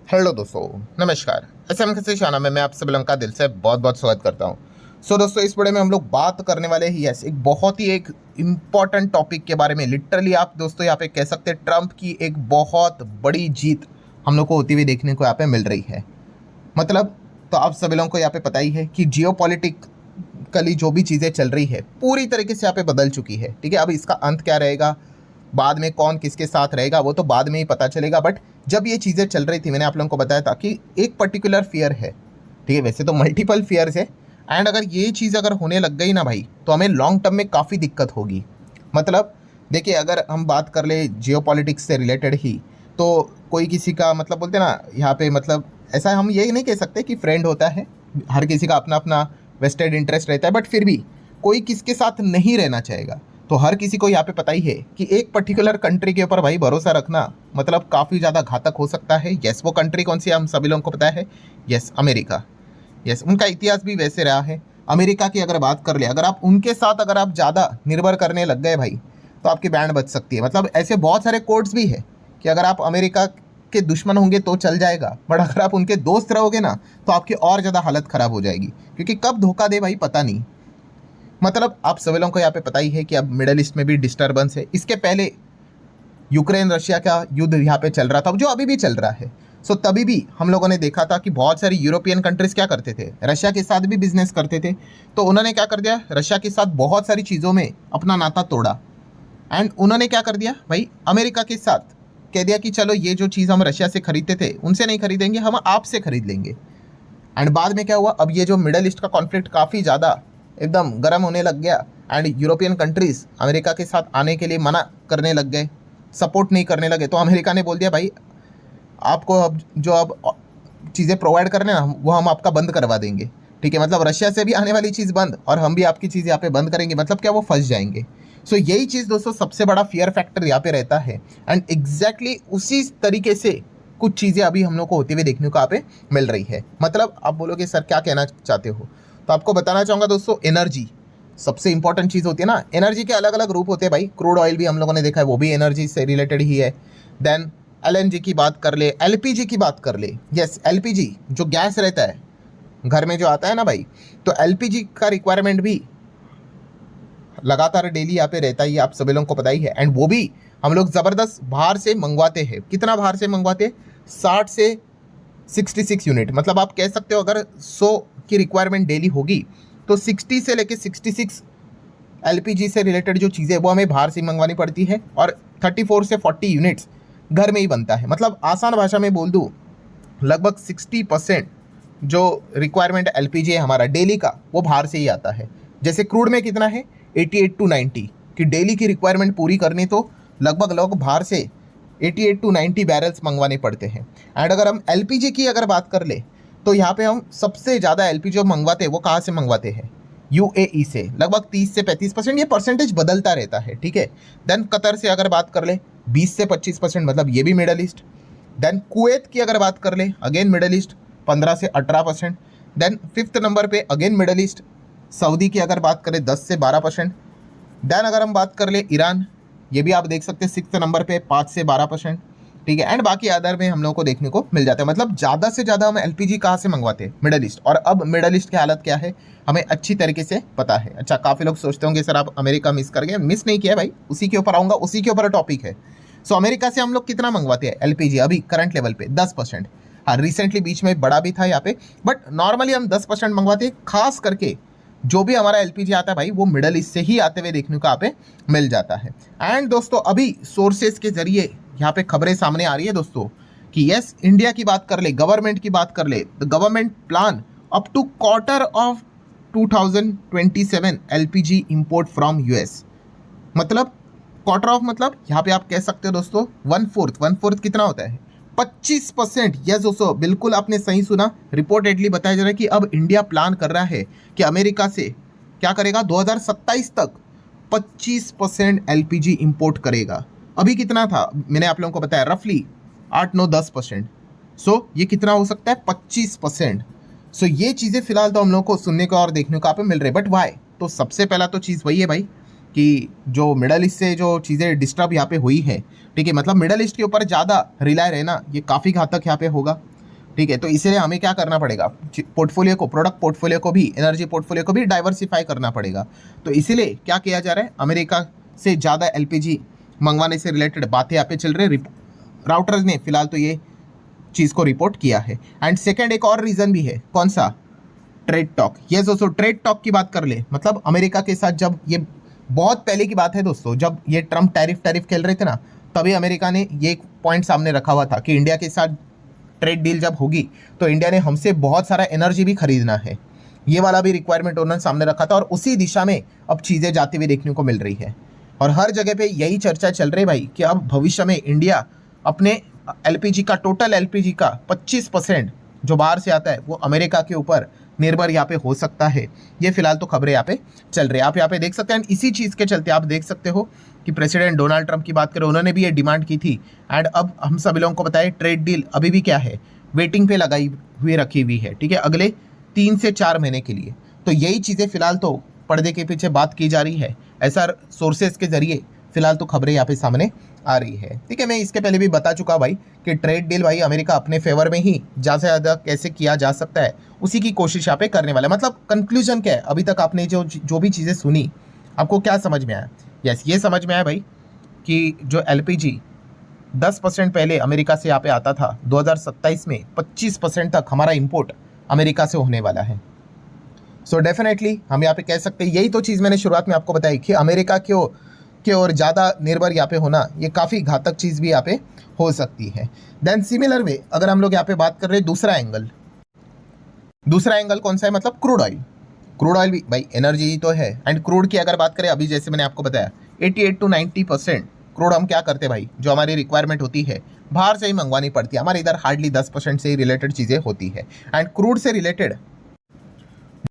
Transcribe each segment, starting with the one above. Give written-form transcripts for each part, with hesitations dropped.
Hello दोस्तों, नमस्कार। SM के शाना में मैं आप सब लोगों का दिल से बहुत बहुत स्वागत करता हूं। दोस्तों, इस वीडियो में हम लोग बात करने वाले ही एक बहुत ही एक इम्पॉर्टेंट टॉपिक के बारे में। लिटरली आप दोस्तों यहाँ पे कह सकते हैं ट्रम्प की एक बहुत बड़ी जीत हम लोग को होती हुई देखने को यहाँ पे मिल रही है। मतलब तो आप सभी लोगों को यहाँ पे पता ही है कि जियोपॉलिटिकली जो भी चीज़ें चल रही है पूरी तरीके से यहाँ पे बदल चुकी है। ठीक है, अब इसका अंत क्या रहेगा, बाद में कौन किसके साथ रहेगा, वो तो बाद में ही पता चलेगा। बट जब ये चीज़ें चल रही थी, मैंने आप लोगों को बताया था कि एक पर्टिकुलर फियर है। ठीक है, वैसे तो मल्टीपल फियर्स है। एंड अगर ये चीज़ अगर होने लग गई ना भाई, तो हमें लॉन्ग टर्म में काफ़ी दिक्कत होगी। मतलब देखिए, अगर हम बात कर ले जियोपॉलिटिक्स से रिलेटेड ही, तो कोई किसी का मतलब बोलते ना यहाँ पे, मतलब ऐसा हम ये नहीं कह सकते कि फ्रेंड होता है, हर किसी का अपना अपना वेस्टेड इंटरेस्ट रहता है। बट फिर भी कोई किसके साथ नहीं रहना चाहेगा। तो हर किसी को यहाँ पे पता ही है कि एक पर्टिकुलर कंट्री के ऊपर भाई भरोसा रखना मतलब काफ़ी ज़्यादा घातक हो सकता है। यस, वो कंट्री कौन सी है हम सभी लोगों को पता है। Yes, America. यस, उनका इतिहास भी वैसे रहा है। अमेरिका की अगर बात कर ले, अगर आप उनके साथ अगर आप ज़्यादा निर्भर करने लग गए भाई, तो आपकी बैंड बच सकती है। मतलब ऐसे बहुत सारे कोड्स भी है कि अगर आप अमेरिका के दुश्मन होंगे तो चल जाएगा, बट अगर आप उनके दोस्त रहोगे ना, तो आपकी और ज़्यादा हालत ख़राब हो जाएगी, क्योंकि कब धोखा दे भाई पता नहीं। मतलब आप सभी लोगों को यहाँ पे पता ही है कि अब मिडल ईस्ट में भी डिस्टर्बेंस है। इसके पहले यूक्रेन रशिया का युद्ध यहाँ पे चल रहा था, जो अभी भी चल रहा है। सो तभी भी हम लोगों ने देखा था कि बहुत सारी यूरोपियन कंट्रीज क्या करते थे, रशिया के साथ भी बिजनेस करते थे। तो उन्होंने क्या कर दिया, रशिया के साथ बहुत सारी चीज़ों में अपना नाता तोड़ा। एंड उन्होंने क्या कर दिया भाई, अमेरिका के साथ कह दिया कि चलो ये जो चीज़ हम रशिया से खरीदते थे उनसे नहीं खरीदेंगे, हम आपसे खरीद लेंगे। एंड बाद में क्या हुआ, अब ये जो मिडल ईस्ट का कॉन्फ्लिक्ट काफ़ी ज़्यादा एकदम गर्म होने लग गया। एंड यूरोपियन कंट्रीज़ अमेरिका के साथ आने के लिए मना करने लग गए, सपोर्ट नहीं करने लगे। तो अमेरिका ने बोल दिया भाई आपको अब जो अब चीज़ें प्रोवाइड करने ना, वो हम आपका बंद करवा देंगे। ठीक है, मतलब रशिया से भी आने वाली चीज़ बंद और हम भी आपकी चीज़ यहाँ पे बंद करेंगे। मतलब क्या, वो फंस जाएंगे। सो यही चीज़ दोस्तों सबसे बड़ा फियर फैक्टर यहाँ पे रहता है। एंड एग्जैक्टली उसी तरीके से कुछ चीज़ें अभी हम लोग को होती हुई देखने को यहाँ पे मिल रही है। मतलब आप बोलोगे सर क्या कहना चाहते हो, तो आपको बताना चाहूँगा दोस्तों, एनर्जी सबसे इंपॉर्टेंट चीज़ होती है ना। एनर्जी के अलग अलग रूप होते हैं भाई। क्रूड ऑयल भी हम लोगों ने देखा है, वो भी एनर्जी से रिलेटेड ही है। देन एलएनजी की बात कर ले, एलपीजी की बात कर ले। यस, एलपीजी जो गैस रहता है घर में जो आता है ना भाई, तो एलपीजी का रिक्वायरमेंट भी लगातार डेली यहाँ पे रहता ही है, आप सभी लोगों को पता ही है। एंड वो भी हम लोग ज़बरदस्त बाहर से मंगवाते हैं। कितना बाहर से मंगवाते हैं, 60 से 66 यूनिट। मतलब आप कह सकते हो अगर 100 की रिक्वायरमेंट डेली होगी, तो 60 से लेके 66 एलपीजी से रिलेटेड जो चीज़ें वो हमें बाहर से मंगवानी पड़ती है। और 34 से 40 यूनिट्स घर में ही बनता है। मतलब आसान भाषा में बोल दूँ, लगभग 60% जो रिक्वायरमेंट एलपीजी है हमारा डेली का, वो बाहर से ही आता है। जैसे क्रूड में कितना है 88 टू 90 कि डेली की रिक्वायरमेंट पूरी करनी, तो लगभग लोग बाहर से 88 टू 90 बैरल्स मंगवाने पड़ते हैं। एंड अगर हम एलपीजी की अगर बात कर ले, तो यहाँ पे हम सबसे ज़्यादा एलपीजी मंगवाते हैं, वो कहाँ से मंगवाते हैं, यूएई से। लगभग 30 से 35%, ये परसेंटेज बदलता रहता है। ठीक है, देन कतर से अगर बात कर ले 20 से 25%, मतलब ये भी मिडल ईस्ट। देन कुवैत की अगर बात कर ले, अगेन मिडल ईस्ट, 15 से 18%। देन फिफ्थ नंबर पे अगेन मिडल ईस्ट, सऊदी की अगर बात करें 10 से 12%। देन अगर हम बात कर ले ईरान, ये भी आप देख सकते हैं 6th नंबर पे 5 से 12%। ठीक है, एंड बाकी अदर में हम लोगों को देखने को मिल जाता है। मतलब ज़्यादा से ज़्यादा हम एलपीजी कहाँ से मंगवाते हैं, मिडल ईस्ट। और अब मिडल ईस्ट की हालत क्या है हमें अच्छी तरीके से पता है। अच्छा, काफ़ी लोग सोचते होंगे सर आप अमेरिका मिस कर गए। मिस नहीं किया भाई, उसी के ऊपर आऊँगा, उसी के ऊपर टॉपिक है। सो अमेरिका से हम लोग कितना मंगवाते हैं एलपीजी अभी करंट लेवल पे, 10%। हाँ, रिसेंटली बीच में बड़ा भी था यहाँ पे, बट नॉर्मली हम 10% मंगवाते हैं। खास करके जो भी हमारा एलपीजी आता है भाई, वो मिडल ईस्ट से ही आते हुए देखने को यहाँ पे मिल जाता है। एंड दोस्तों अभी सोर्सेज के जरिए यहाँ पे खबरें सामने आ रही है दोस्तों कि यस, इंडिया की बात कर ले, गवर्नमेंट की बात कर ले, the government plan up to quarter of 2027 LPG import from US. मतलब क्वार्टर ऑफ, मतलब यहाँ पे आप कह सकते हो दोस्तों 1/4 कितना होता है, 25%। यस दोस्तों, बिल्कुल आपने सही सुना। रिपोर्टेडली बताया जा रहा है कि अब इंडिया प्लान कर रहा है कि अमेरिका से क्या करेगा, 2027 तक 25% एलपीजी इंपोर्ट करेगा। अभी कितना था मैंने आप लोगों को बताया, रफली 8-9-10%। सो ये कितना हो सकता है, 25%। सो ये चीज़ें फिलहाल तो हम लोगों को सुनने को और देखने को यहाँ पे मिल रही है। बट वाई, तो सबसे पहला तो चीज़ वही है भाई कि जो मिडल ईस्ट से जो चीज़ें डिस्टर्ब यहाँ पे हुई है, ठीक है, मतलब मिडल ईस्ट के ऊपर ज़्यादा रिलाय रहना ये काफ़ी घातक यहाँ पे होगा। ठीक है, तो इसीलिए हमें क्या करना पड़ेगा, पोर्टफोलियो को, प्रोडक्ट पोर्टफोलियो को भी, एनर्जी पोर्टफोलियो को भी डाइवर्सिफाई करना पड़ेगा। तो इसीलिए क्या किया जा रहा है, अमेरिका से ज़्यादा एलपीजी मंगवाने से रिलेटेड बातें यहाँ पे चल रही है। राउटर्स ने फिलहाल तो ये चीज़ को रिपोर्ट किया है। एंड सेकेंड एक और रीज़न भी है, कौन सा, ट्रेड टॉक। ये दोस्तों ट्रेड टॉक की बात कर ले, मतलब अमेरिका के साथ जब ये बहुत पहले की बात है दोस्तों, जब ये ट्रम्प टैरिफ खेल रहे थे ना, तभी अमेरिका ने ये एक पॉइंट सामने रखा हुआ था कि इंडिया के साथ ट्रेड डील जब होगी तो इंडिया ने हमसे बहुत सारा एनर्जी भी खरीदना है। ये वाला भी रिक्वायरमेंट उन्होंने सामने रखा था और उसी दिशा में अब चीज़ें जाती हुई देखने को मिल रही है। और हर जगह पे यही चर्चा चल रही है भाई कि अब भविष्य में इंडिया अपने एलपीजी का, टोटल एलपीजी का 25% जो बाहर से आता है वो अमेरिका के ऊपर निर्भर यहाँ पे हो सकता है। ये फिलहाल तो खबरें यहाँ पे चल रही है, आप यहाँ पे देख सकते हैं। इसी चीज़ के चलते आप देख सकते हो कि प्रेसिडेंट डोनाल्ड ट्रंप की बात करें, उन्होंने भी ये डिमांड की थी। एंड अब हम सभी लोगों को बताएं, ट्रेड डील अभी भी क्या है, वेटिंग पे लगाई हुई रखी हुई है, ठीक है, अगले 3 से 4 महीने के लिए। तो यही चीज़ें फिलहाल तो पर्दे के पीछे बात की जा रही है, ऐसा सोर्सेज के जरिए फिलहाल तो खबरें यहाँ पे सामने आ रही है। ठीक है, मैं इसके पहले भी बता चुका भाई कि ट्रेड डील भाई अमेरिका अपने फेवर में ही ज़्यादा से ज़्यादा कैसे किया जा सकता है, उसी की कोशिश यहाँ पे करने वाला है। मतलब कंक्लूजन क्या है, अभी तक आपने जो भी चीज़ें सुनी, आपको क्या समझ में आया? यस, ये समझ में आया भाई कि जो एलपीजी 10% पहले अमेरिका से यहाँ पे आता था, 2027 में 25% तक हमारा इंपोर्ट अमेरिका से होने वाला है। सो डेफिनेटली हम यहाँ पे कह सकते हैं, यही तो चीज़ मैंने शुरुआत में आपको बताई कि अमेरिका के और ज़्यादा निर्भर यहाँ पे होना, ये काफ़ी घातक चीज़ भी यहाँ पे हो सकती है। देन सिमिलर वे अगर हम लोग यहाँ पे बात कर रहे हैं दूसरा एंगल कौन सा है, मतलब क्रूड ऑयल भी भाई एनर्जी ही तो है। एंड क्रूड की अगर बात करें, अभी जैसे मैंने आपको बताया 88 to 90% क्रूड हम क्या करते हैं भाई, जो हमारी रिक्वायरमेंट होती है बाहर से ही मंगवानी पड़ती है, हमारे इधर हार्डली 10% से ही रिलेटेड चीज़ें होती है। एंड क्रूड से रिलेटेड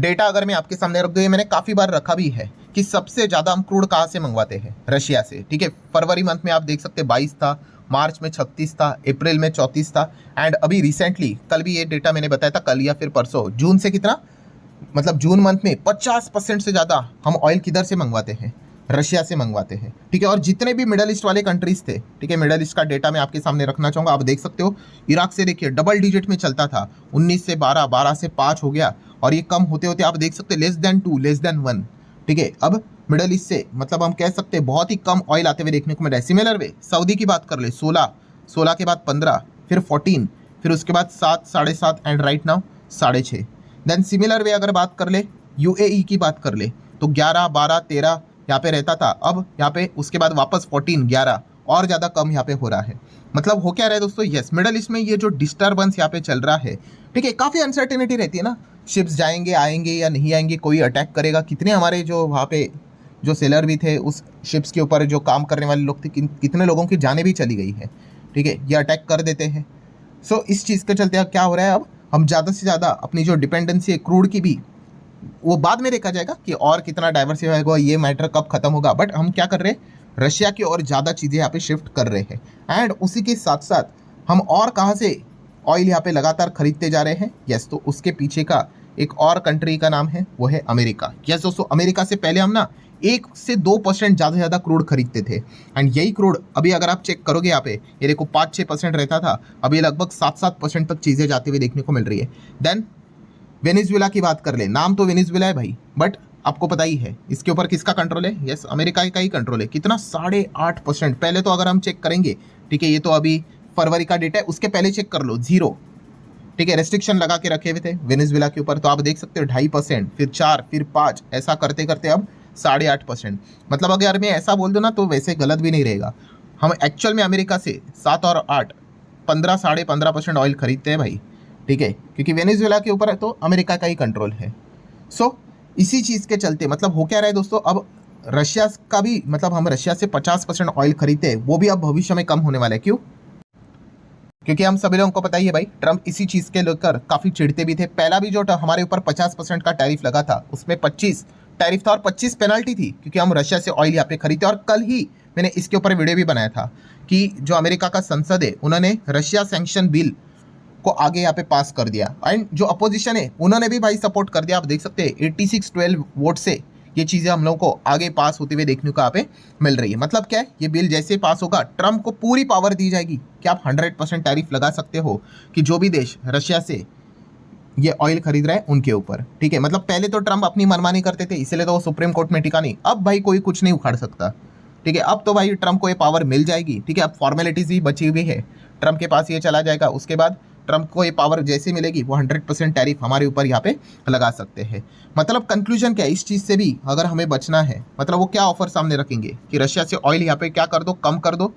डेटा अगर मैं आपके सामने रख दूँ, ये मैंने काफ़ी बार रखा भी है कि सबसे ज़्यादा हम क्रूड कहाँ से मंगवाते हैं, रशिया से। ठीक है, फरवरी मंथ में आप देख सकते हैं 22 था, मार्च में 36 था, अप्रैल में 34 था। एंड अभी रिसेंटली कल भी ये डेटा मैंने बताया था, कल या फिर परसों, जून से कितना, मतलब जून मंथ में 50% से ज़्यादा हम ऑयल किधर से मंगवाते हैं, रशिया से मंगवाते हैं। ठीक है, और जितने भी मिडल ईस्ट वाले कंट्रीज थे, ठीक है, मिडल ईस्ट का डेटा मैं आपके सामने रखना चाहूँगा, आप देख सकते हो इराक से देखिए डबल डिजिट में चलता था, 19 से 12, 12 से 5 हो गया, और ये कम होते होते आप देख सकते हैं लेस देन 2, लेस देन 1। ठीक है, अब मिडल ईस्ट से मतलब हम कह सकते हैं बहुत ही कम ऑयल आते हुए देखने को मिल रहा है। सिमिलर वे सऊदी की बात कर ले, 16 के बाद 15, फिर 14, फिर उसके बाद 7, 7.5 and right now 6.5। Then similar way अगर बात कर ले, यूएई की बात कर ले तो 11, 12, 13 यहाँ पे रहता था, अब यहाँ पे उसके बाद वापस 14, 11 और ज़्यादा कम यहाँ पे हो रहा है। मतलब हो क्या रहा है दोस्तों, यस, मिडल ईस्ट में ये जो डिस्टर्बेंस यहाँ पे चल रहा है, ठीक है, काफ़ी अनसर्टेनिटी रहती है ना, शिप्स जाएंगे, आएंगे या नहीं आएंगे, कोई अटैक करेगा, कितने हमारे जो वहाँ पे जो सेलर भी थे उस शिप्स के ऊपर जो काम करने वाले लोग थे, कितने लोगों की जानें भी चली गई है। ठीक है, ये अटैक कर देते हैं। सो इस चीज़ के चलते क्या हो रहा है, अब हम ज़्यादा से ज़्यादा अपनी जो डिपेंडेंसी है क्रूड की भी, वो बाद में देखा जाएगा कि और कितना डाइवर्सिफाई होगा, ये मैटर कब खत्म होगा, बट हम क्या कर रहे हैं, रशिया की और ज़्यादा चीज़ें यहाँ पे शिफ्ट कर रहे हैं। एंड उसी के साथ साथ हम और कहाँ से ऑयल यहाँ पे लगातार खरीदते जा रहे हैं, यस, तो उसके पीछे का एक और कंट्री का नाम है, वो है अमेरिका। यस दोस्तों, अमेरिका से पहले हम ना 1 से 2% ज़्यादा से ज़्यादा क्रूड खरीदते थे। एंड यही क्रूड अभी अगर आप चेक करोगे यहाँ पे, ये देखो 5-6% रहता था, अभी लगभग 7% तक चीज़ें जाती हुई देखने को मिल रही है। देन वेनेजुएला की बात कर ले, नाम तो वेनेजुएला है भाई, बट आपको पता ही है इसके ऊपर किसका कंट्रोल है, यस, अमेरिका का ही कंट्रोल है। कितना, 8.5%। पहले तो अगर हम चेक करेंगे, ठीक है, ये तो अभी फरवरी का डेटा है, उसके पहले चेक कर लो 0। ठीक है, रेस्ट्रिक्शन लगा के रखे हुए थे वेनेजुएला के ऊपर, तो आप देख सकते हो 2.5%, फिर 4, फिर 5, ऐसा करते करते अब 8.5%। मतलब अगर मैं ऐसा बोल दूँ ना तो वैसे गलत भी नहीं रहेगा, हम एक्चुअल में अमेरिका से 7 और 8, 15, 15.5% ऑयल खरीदते हैं भाई। ठीक है, क्योंकि वेनेजुएला के ऊपर है तो अमेरिका का ही कंट्रोल है। सो इसी चीज़ के चलते मतलब हो क्या रहा है दोस्तों, अब रशिया का भी, मतलब हम रशिया से 50% ऑयल खरीदते हैं, वो भी अब भविष्य में कम होने वाला है। क्यों? क्योंकि हम सभी लोगों को पता ही है भाई, ट्रम्प इसी चीज़ के लेकर काफ़ी चिढ़ते भी थे। पहला भी जो हमारे ऊपर 50% का टैरिफ लगा था, उसमें 25 टैरिफ था और 25 पेनल्टी थी, क्योंकि हम रशिया से ऑयल यहाँ पे खरीदते। और कल ही मैंने इसके ऊपर वीडियो भी बनाया था कि जो अमेरिका का संसद है, उन्होंने रशिया सैंक्शन बिल को आगे यहाँ पे पास कर दिया। एंड जो अपोजिशन है उन्होंने भी भाई सपोर्ट कर दिया। आप देख सकते हैं 86-12 वोट से ये चीज़ें हम लोगों को आगे पास होते हुए देखने को यहाँ पे मिल रही है। मतलब क्या है, ये बिल जैसे पास होगा ट्रम्प को पूरी पावर दी जाएगी कि आप 100% टैरिफ लगा सकते हो कि जो भी देश रशिया से ये ऑयल खरीद रहा है उनके ऊपर। ठीक है, मतलब पहले तो ट्रम्प अपनी मनमानी करते थे, इसलिए तो वो सुप्रीम कोर्ट में टिका नहीं। अब भाई कोई कुछ नहीं उखाड़ सकता। ठीक है, अब तो भाई ट्रम्प को ये पावर मिल जाएगी। ठीक है, अब फॉर्मेलिटीज ही बची हुई है, ट्रम्प के पास ये चला जाएगा। उसके बाद ट्रम्प को ये पावर जैसे मिलेगी वो 100% टैरिफ हमारे ऊपर यहाँ पे लगा सकते हैं। मतलब कंक्लूजन क्या है इस चीज़ से भी, अगर हमें बचना है, मतलब वो क्या ऑफर सामने रखेंगे कि रशिया से ऑयल यहाँ पे क्या कर दो, कम कर दो,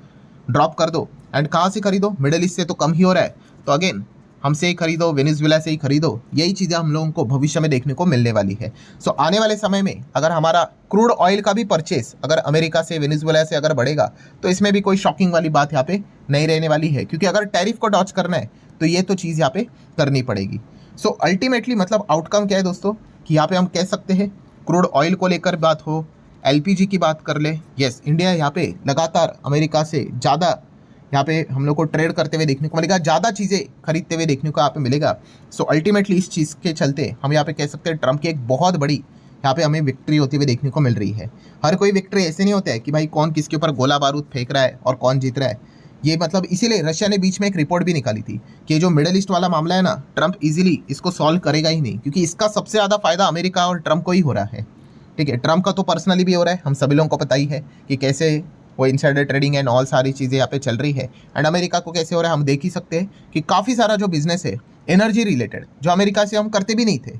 ड्रॉप कर दो। एंड कहाँ से खरीदो, मिडिल ईस्ट से तो कम ही हो रहा है, तो अगेन हमसे ही खरीदो, वेनेजुएला से ही खरीदो। यही चीज़ें हम लोगों को भविष्य में देखने को मिलने वाली है। सो आने वाले समय में अगर हमारा क्रूड ऑयल का भी परचेस अगर अमेरिका से, वेनेजुएला से अगर बढ़ेगा तो इसमें भी कोई शॉकिंग वाली बात यहाँ पे नहीं रहने वाली है, क्योंकि अगर टैरिफ को डॉच करना है तो ये तो चीज़ यहाँ पे करनी पड़ेगी। सो अल्टीमेटली मतलब आउटकम क्या है दोस्तों, कि यहाँ पे हम कह सकते हैं क्रूड ऑयल को लेकर बात हो, एलपीजी की बात कर ले, यस इंडिया यहाँ पे लगातार अमेरिका से ज़्यादा यहाँ पे हम लोग को ट्रेड करते हुए देखने को मिलेगा, ज़्यादा चीज़ें खरीदते हुए देखने को यहाँ पे मिलेगा। सो अल्टीमेटली इस चीज़ के चलते हम यहाँ पे कह सकते हैं ट्रम्प की एक बहुत बड़ी यहाँ पे हमें विक्ट्री होती हुई देखने को मिल रही है। हर कोई विक्ट्री ऐसे नहीं होता है कि भाई कौन किसके ऊपर गोला बारूद फेंक रहा है और कौन जीत रहा है। ये मतलब इसीलिए रशिया ने बीच में एक रिपोर्ट भी निकाली थी कि जो मिडिल ईस्ट वाला मामला है ना, ट्रम्प इजीली इसको सॉल्व करेगा ही नहीं, क्योंकि इसका सबसे ज़्यादा फायदा अमेरिका और ट्रम्प को ही हो रहा है। ठीक है, ट्रम्प का तो पर्सनली भी हो रहा है, हम सभी लोगों को पता ही है कि कैसे वो इनसाइडर ट्रेडिंग एंड ऑल सारी चीज़ें यहाँ पे चल रही है। एंड अमेरिका को कैसे हो रहा है हम देख ही सकते हैं कि काफ़ी सारा जो बिजनेस है एनर्जी रिलेटेड, जो अमेरिका से हम करते भी नहीं थे,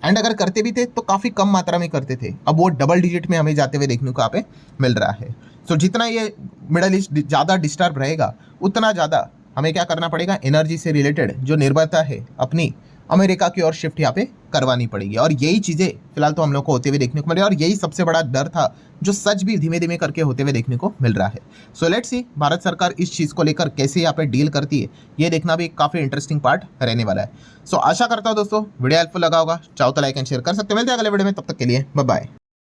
एंड अगर करते भी थे तो काफ़ी कम मात्रा में करते थे, अब वो डबल डिजिट में हमें जाते हुए देखने को यहाँ पे मिल रहा है। सो जितना ये मिडल ईस्ट ज़्यादा डिस्टर्ब रहेगा उतना ज़्यादा हमें क्या करना पड़ेगा, एनर्जी से रिलेटेड जो निर्भरता है अपनी अमेरिका की ओर शिफ्ट यहाँ पे करवानी पड़ेगी। और यही चीज़ें फिलहाल तो हम लोग को होते हुए देखने को मिले, और यही सबसे बड़ा डर था जो सच भी धीमे धीमे करके होते हुए देखने को मिल रहा है। सो लेट्स सी भारत सरकार इस चीज़ को लेकर कैसे यहाँ पे डील करती है, ये देखना भी काफ़ी इंटरेस्टिंग पार्ट रहने वाला है। सो आशा करता हूँ दोस्तों वीडियो हेल्पफुल लगा होगा, चाहो तो लाइक एंड शेयर कर सकते हो। मिलते हैं अगले वीडियो में, तब तक के लिए बाय बाय।